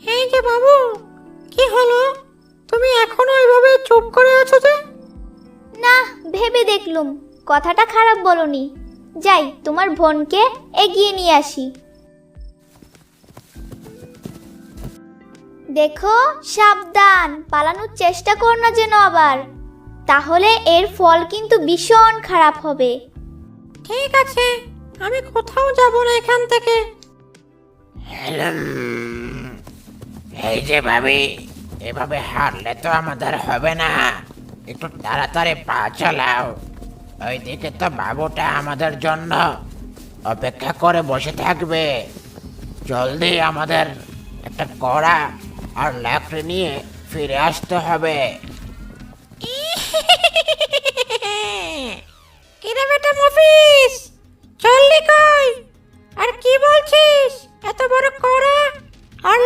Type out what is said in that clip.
এই যে বাবু, কি হলো? তুমি এখনো এইভাবে চুপ করে আছো যে? না, ভেবে দেখলুম কথাটা খারাপ বলনি। যাই, তোমার বোনকে এগিয়ে নিয়ে আসি। দেখো, সাবধান, পালানোর চেষ্টা কর না যেন আবার, তাহলে এর ফল কিন্তু ভীষণ খারাপ হবে। ঠিক আছে, আমি কোথাও যাব না এখান থেকে। এই যে ভাবি, এভাবে হারলে তো আমাদের হবে না। একটু তাড়াতাড়ি পা চালাও। ওইদিকে তো বাবুটা আমাদের জন্য অপেক্ষা করে বসে থাকবে। জলদি আমাদের একটা কড়া আর লাকড়ি নিয়ে ফিরে আসতে হবে। কিরে বেটা মফিস, চললি কই? আর কি বলছিস? এত বড় কড়া আর